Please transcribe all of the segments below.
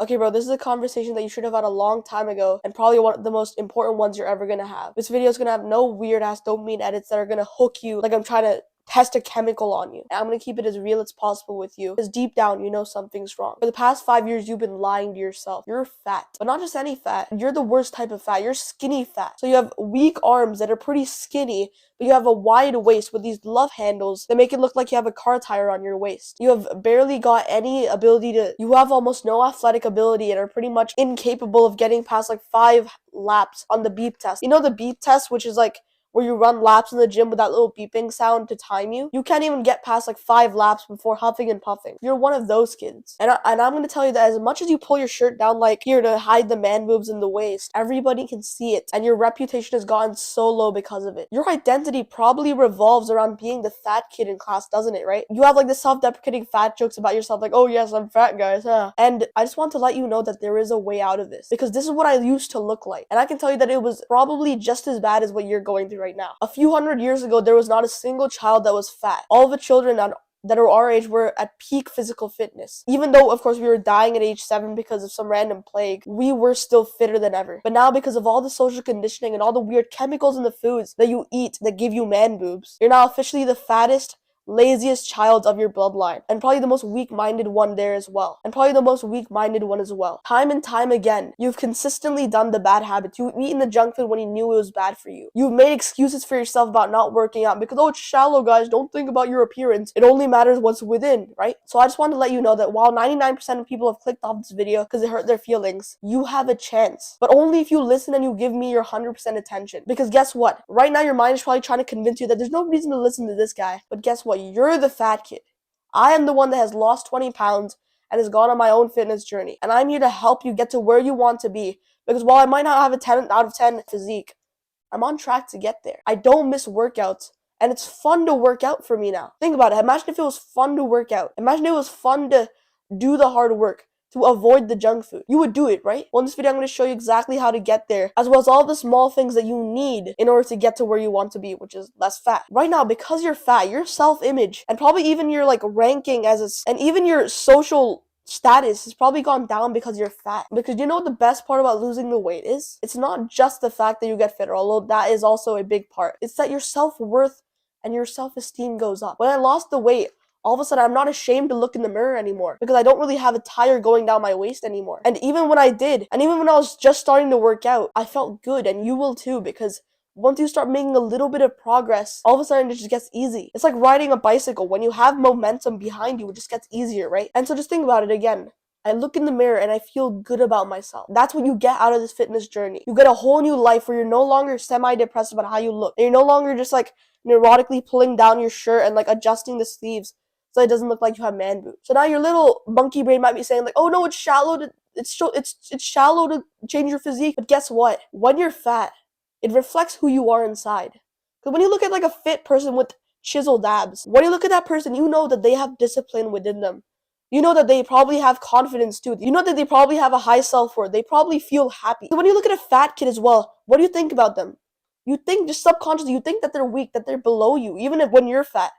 Okay, bro, this is a conversation that you should have had a long time ago, and probably one of the most important ones you're ever gonna have. This video is gonna have no weird ass dopamine edits that are gonna hook you like I'm trying to test a chemical on you. And I'm gonna keep it as real as possible with you, because deep down you know something's wrong. For the past 5 years, you've been lying to yourself. You're fat, but not just any fat. You're the worst type of fat. You're skinny fat. So you have weak arms that are pretty skinny, but you have a wide waist with these love handles that make it look like you have a car tire on your waist. You have barely got any ability to, you have almost no athletic ability and are pretty much incapable of getting past like 5 laps on the beep test. You know the beep test, which is like where you run laps in the gym with that little beeping sound to time you? You can't even get past like 5 laps before huffing and puffing. You're one of those kids. And I'm gonna tell you that as much as you pull your shirt down like here to hide the man boobs in the waist, everybody can see it. And your reputation has gotten so low because of it. Your identity probably revolves around being the fat kid in class, doesn't it, right? You have like the self-deprecating fat jokes about yourself like, oh yes, I'm fat, guys, huh? And I just want to let you know that there is a way out of this. Because this is what I used to look like. And I can tell you that it was probably just as bad as what you're going through right now. A few hundred years ago, there was not a single child that was fat. All the children that are our age were at peak physical fitness. Even though, of course, we were dying at age 7 because of some random plague, we were still fitter than ever. But now, because of all the social conditioning and all the weird chemicals in the foods that you eat that give you man boobs, you're now officially the fattest, laziest child of your bloodline, and probably the most weak-minded one there as well, time and time again. You've consistently done the bad habits. You've eaten the junk food when you knew it was bad for you. You've made excuses for yourself about not working out because, oh, it's shallow, guys, don't think about your appearance, it only matters what's within, right? So I just want to let you know that while 99% of people have clicked off this video because it hurt their feelings, you have a chance, but only if you listen and you give me your 100% attention. Because guess what, right now your mind is probably trying to convince you that there's no reason to listen to this guy, but guess what, you're the fat kid. I am the one that has lost 20 pounds and has gone on my own fitness journey. And I'm here to help you get to where you want to be. Because while I might not have a 10 out of 10 physique, I'm on track to get there. I don't miss workouts. And it's fun to work out for me now. Think about it. Imagine if it was fun to work out. Imagine it was fun to do the hard work, to avoid the junk food. You would do it, right? Well, in this video, I'm going to show you exactly how to get there, as well as all the small things that you need in order to get to where you want to be, which is less fat. Right now, because you're fat, your self-image, and probably even your like ranking and even your social status has probably gone down because you're fat. Because you know what the best part about losing the weight is? It's not just the fact that you get fitter, although that is also a big part. It's that your self-worth and your self-esteem goes up. When I lost the weight, all of a sudden I'm not ashamed to look in the mirror anymore because I don't really have a tire going down my waist anymore. And even when I did, and even when I was just starting to work out, I felt good, and you will too, because once you start making a little bit of progress, all of a sudden it just gets easy. It's like riding a bicycle. When you have momentum behind you, it just gets easier, right? And so just think about it again. I look in the mirror and I feel good about myself. That's what you get out of this fitness journey. You get a whole new life where you're no longer semi-depressed about how you look. And you're no longer just like neurotically pulling down your shirt and like adjusting the sleeves so it doesn't look like you have man boobs. So now your little monkey brain might be saying like, oh no, it's shallow to it's shallow to change your physique. But guess what? When you're fat, it reflects who you are inside. Because when you look at like a fit person with chiseled abs, when you look at that person, you know that they have discipline within them. You know that they probably have confidence too. You know that they probably have a high self-worth. They probably feel happy. So when you look at a fat kid as well, what do you think about them? You think just subconsciously, you think that they're weak, that they're below you, even if when you're fat.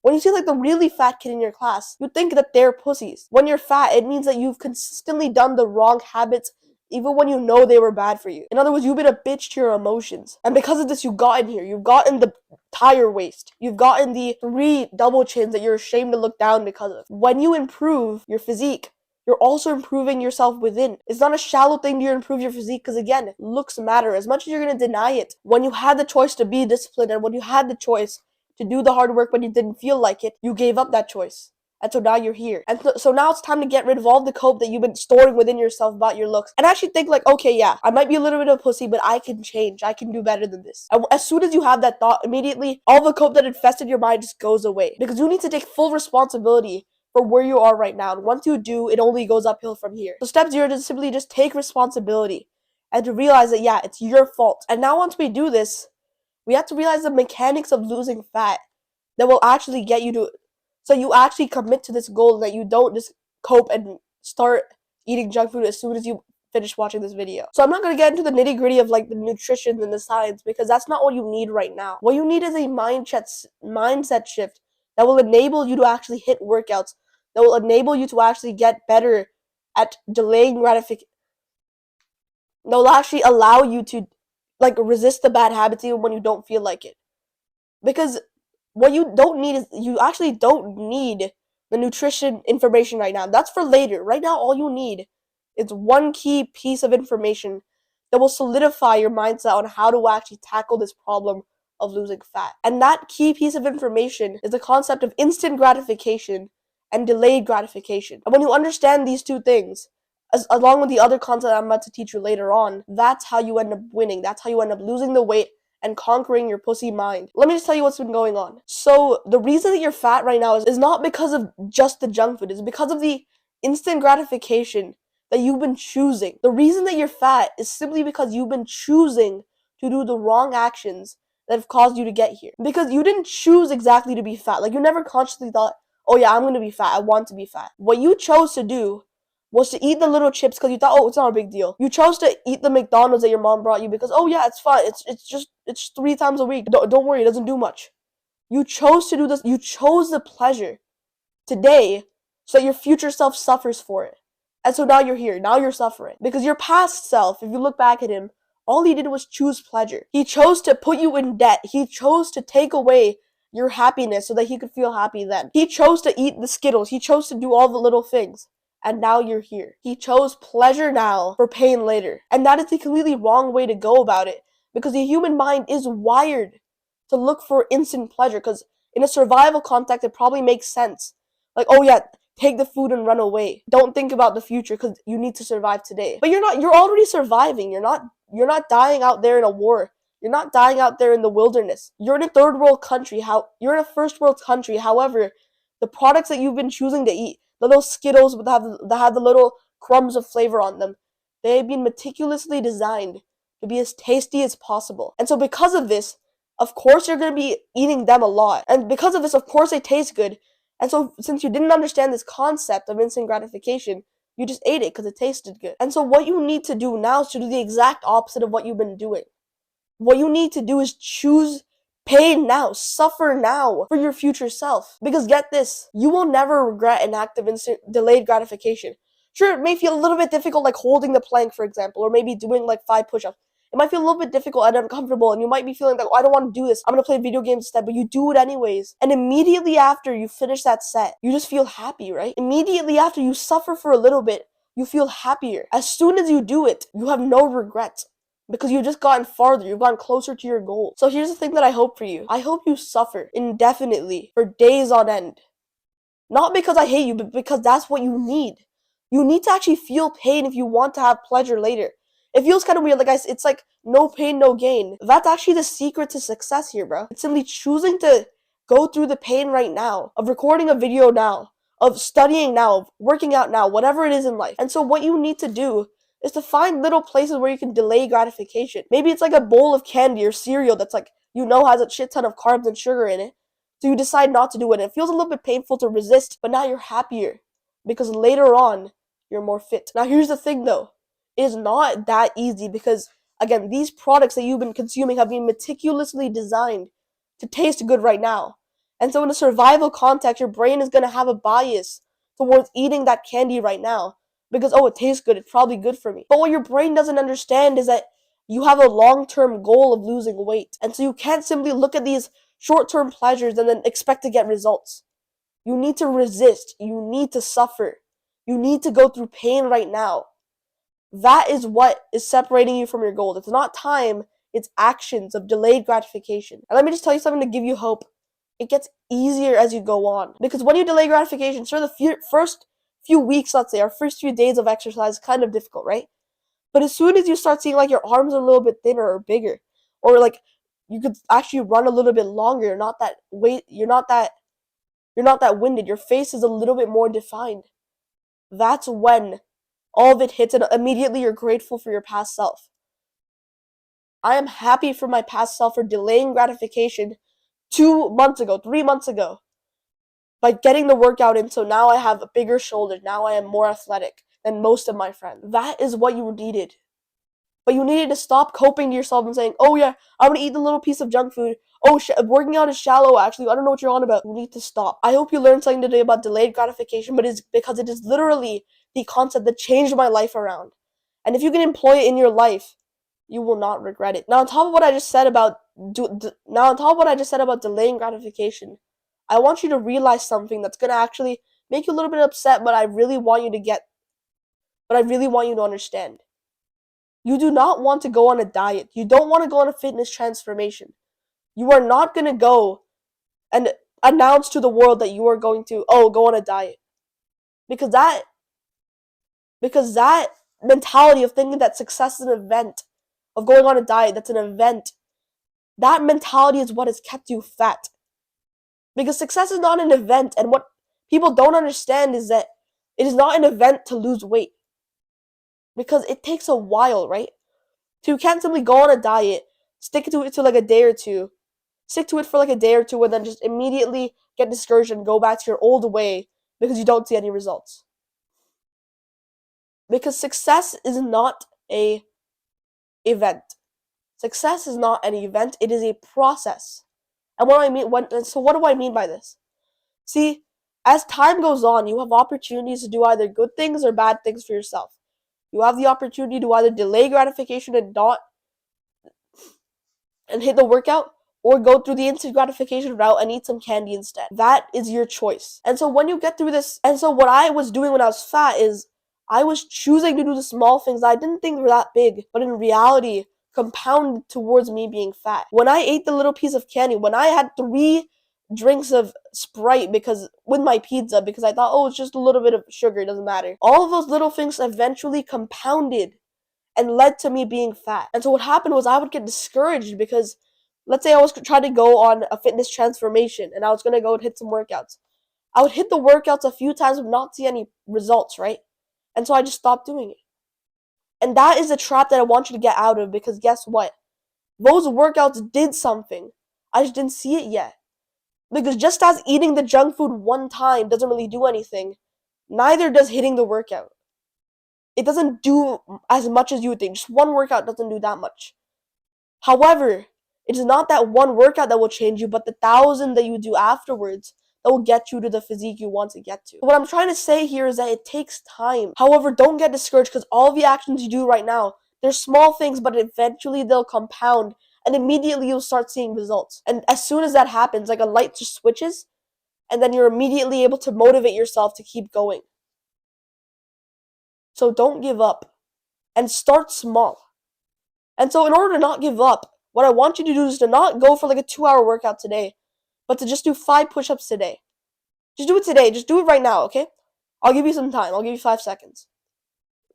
When you see like the really fat kid in your class, you think that they're pussies. When you're fat, it means that you've consistently done the wrong habits even when you know they were bad for you. In other words, you've been a bitch to your emotions. And because of this, you've gotten here. You've gotten the tire waist. You've gotten the 3 double chins that you're ashamed to look down because of. When you improve your physique, you're also improving yourself within. It's not a shallow thing to improve your physique because, again, looks matter. As much as you're going to deny it, when you had the choice to be disciplined and when you had the choice to do the hard work when you didn't feel like it, you gave up that choice. And so now you're here. And so now it's time to get rid of all the cope that you've been storing within yourself about your looks. And actually think like, okay, yeah, I might be a little bit of a pussy, but I can change. I can do better than this. And as soon as you have that thought, immediately all the cope that infested your mind just goes away. Because you need to take full responsibility for where you are right now. And once you do, it only goes uphill from here. So step 0 is simply just take responsibility and to realize that, yeah, it's your fault. And now once we do this, we have to realize the mechanics of losing fat that will actually get you to, so you actually commit to this goal, that you don't just cope and start eating junk food as soon as you finish watching this video. So I'm not going to get into the nitty-gritty of like the nutrition and the science because that's not what you need right now. What you need is a mindset shift that will enable you to actually hit workouts, that will enable you to actually get better at delaying gratification. They'll actually allow you to like resist the bad habits even when you don't feel like it. Because what you don't need is you actually don't need the nutrition information right now. That's for later. Right now, all you need is one key piece of information that will solidify your mindset on how to actually tackle this problem of losing fat. And that key piece of information is the concept of instant gratification and delayed gratification. And when you understand these two things, along with the other concept I'm about to teach you later on, that's how you end up winning. That's how you end up losing the weight and conquering your pussy mind. Let me just tell you what's been going on. So the reason that you're fat right now is not because of just the junk food. It's because of the instant gratification that you've been choosing. The reason that you're fat is simply because you've been choosing to do the wrong actions that have caused you to get here. Because you didn't choose exactly to be fat. Like, you never consciously thought, oh yeah, I'm gonna be fat. I want to be fat. What you chose to do was to eat the little chips because you thought, oh, it's not a big deal. You chose to eat the McDonald's that your mom brought you because, oh yeah, it's fine. It's 3 times a week. Don't worry, it doesn't do much. You chose to do this. You chose the pleasure today so that your future self suffers for it. And so now you're here. Now you're suffering. Because your past self, if you look back at him, all he did was choose pleasure. He chose to put you in debt. He chose to take away your happiness so that he could feel happy then. He chose to eat the Skittles. He chose to do all the little things. And now you're here. He chose pleasure now for pain later. And that is the completely wrong way to go about it. Because the human mind is wired to look for instant pleasure. Because in a survival context, it probably makes sense. Like, oh yeah, take the food and run away. Don't think about the future because you need to survive today. But you're already surviving. You're not dying out there in a war. You're not dying out there in the wilderness. You're in a third world country. You're in a first world country. However, the products that you've been choosing to eat, the little Skittles that have the little crumbs of flavor on them, they've been meticulously designed to be as tasty as possible. And so because of this, of course you're going to be eating them a lot. And because of this, of course they taste good. And so since you didn't understand this concept of instant gratification, you just ate it because it tasted good. And so what you need to do now is to do the exact opposite of what you've been doing. What you need to do is choose pain now, suffer now for your future self. Because get this, you will never regret an act of instant delayed gratification. Sure, it may feel a little bit difficult, like holding the plank, for example, or maybe doing like 5 push-ups. It might feel a little bit difficult and uncomfortable, and you might be feeling like, oh, I don't want to do this. I'm going to play video games instead, but you do it anyways. And immediately after you finish that set, you just feel happy, right? Immediately after you suffer for a little bit, you feel happier. As soon as you do it, you have no regrets. Because you've just gotten farther, you've gotten closer to your goal. So here's the thing that I hope for you. I hope you suffer indefinitely for days on end. Not because I hate you, but because that's what you need. You need to actually feel pain if you want to have pleasure later. It feels kind of weird, like it's like no pain, no gain. That's actually the secret to success here, bro. It's simply choosing to go through the pain right now, of recording a video now, of studying now, of working out now, whatever it is in life. And so what you need to do is to find little places where you can delay gratification. Maybe it's like a bowl of candy or cereal that's like, has a shit ton of carbs and sugar in it. So you decide not to do it. It feels a little bit painful to resist, but now you're happier because later on, you're more fit. Now here's the thing though. It is not that easy because, again, these products that you've been consuming have been meticulously designed to taste good right now. And so in a survival context, your brain is going to have a bias towards eating that candy right now. Because, oh, it tastes good, it's probably good for me. But what your brain doesn't understand is that you have a long-term goal of losing weight. And so you can't simply look at these short-term pleasures and then expect to get results. You need to resist. You need to suffer. You need to go through pain right now. That is what is separating you from your goal. It's not time, it's actions of delayed gratification. And let me just tell you something to give you hope. It gets easier as you go on. Because when you delay gratification, sure, the first few weeks, let's say, our first few days of exercise is kind of difficult, right? But as soon as you start seeing like your arms are a little bit thinner or bigger, or like you could actually run a little bit longer, you're not that winded, your face is a little bit more defined. That's when all of it hits and immediately you're grateful for your past self. I am happy for my past self for delaying gratification 2 months ago, 3 months ago, by getting the workout in, so now I have a bigger shoulder. Now I am more athletic than most of my friends. That is what you needed. But you needed to stop coping to yourself and saying, oh yeah, I'm going to eat the little piece of junk food. Oh, working out is shallow, actually. I don't know what you're on about. You need to stop. I hope you learned something today about delayed gratification, but it's because it is literally the concept that changed my life around. And if you can employ it in your life, you will not regret it. Now, on top of what I just said about delaying gratification, I want you to realize something that's gonna actually make you a little bit upset, but I really want you to understand. You do not want to go on a diet. You don't want to go on a fitness transformation. You are not gonna go and announce to the world that you are going to go on a diet, because that mentality of thinking that success is an event, of going on a diet that's an event, that mentality is what has kept you fat. Because success is not an event, and what people don't understand is that it is not an event to lose weight, because it takes a while, right? So you can't simply go on a diet, stick to it for like a day or two, and then just immediately get discouraged and go back to your old way because you don't see any results. Because success is not a event. Success is not an event, it is a process. And what do I mean by this? See, as time goes on, you have opportunities to do either good things or bad things for yourself. You have the opportunity to either delay gratification and hit the workout, or go through the instant gratification route and eat some candy instead. That is your choice. And so when you get through this, and so what I was doing when I was fat is I was choosing to do the small things that I didn't think were that big, but in reality compounded towards me being fat. When I ate the little piece of candy, when I had 3 drinks of Sprite with my pizza because I thought, it's just a little bit of sugar, it doesn't matter. All of those little things eventually compounded and led to me being fat. And so what happened was I would get discouraged because, let's say I was trying to go on a fitness transformation and I was going to go and hit some workouts. I would hit the workouts a few times but not see any results, right? And so I just stopped doing it. And that is a trap that I want you to get out of, because guess what? Those workouts did something. I just didn't see it yet. Because just as eating the junk food one time doesn't really do anything, neither does hitting the workout. It doesn't do as much as you would think. Just one workout doesn't do that much. However, it is not that one workout that will change you, but the 1,000 that you do afterwards that will get you to the physique you want to get to. What I'm trying to say here is that it takes time. However, don't get discouraged, because all the actions you do right now, they're small things, but eventually they'll compound, and immediately you'll start seeing results. And as soon as that happens, like a light just switches, and then you're immediately able to motivate yourself to keep going. So don't give up, and start small. And so in order to not give up, what I want you to do is to not go for like a 2-hour workout today, but to just do 5 push-ups today. Just do it today. Just do it right now, okay? I'll give you some time. I'll give you 5 seconds.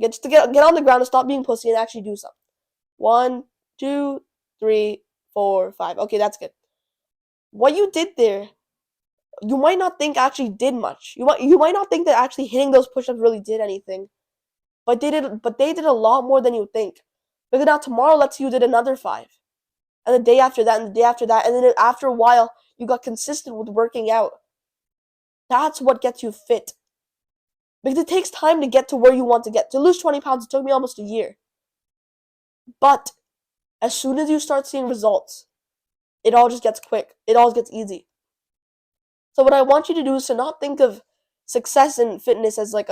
Just to get on the ground and stop being pussy and actually do something. 1, 2, 3, 4, 5. Okay, that's good. What you did there, you might not think actually did much. You might not think that actually hitting those push-ups really did anything. But they did a lot more than you think. Because now tomorrow, let's say you did another 5. And the day after that, and the day after that, and then after a while, you got consistent with working out. That's what gets you fit. Because it takes time to get to where you want to get. To lose 20 pounds, it took me almost a year. But as soon as you start seeing results, it all just gets quick. It all gets easy. So what I want you to do is to not think of success in fitness as like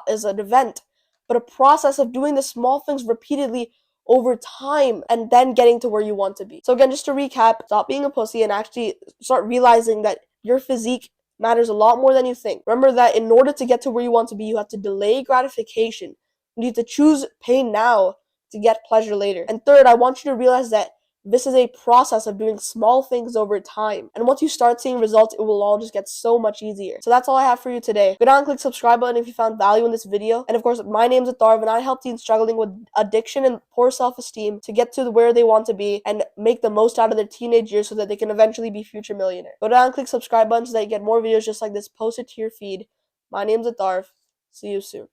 as an event, but a process of doing the small things repeatedly over time and then getting to where you want to be. So again, just to recap, stop being a pussy and actually start realizing that your physique matters a lot more than you think. Remember that in order to get to where you want to be, you have to delay gratification. You need to choose pain now to get pleasure later. And third, I want you to realize that this is a process of doing small things over time. And once you start seeing results, it will all just get so much easier. So that's all I have for you today. Go down and click subscribe button if you found value in this video. And of course, my name's Atharv, and I help teens struggling with addiction and poor self-esteem to get to where they want to be and make the most out of their teenage years so that they can eventually be future millionaires. Go down and click subscribe button so that you get more videos just like this posted to your feed. My name's Atharv. See you soon.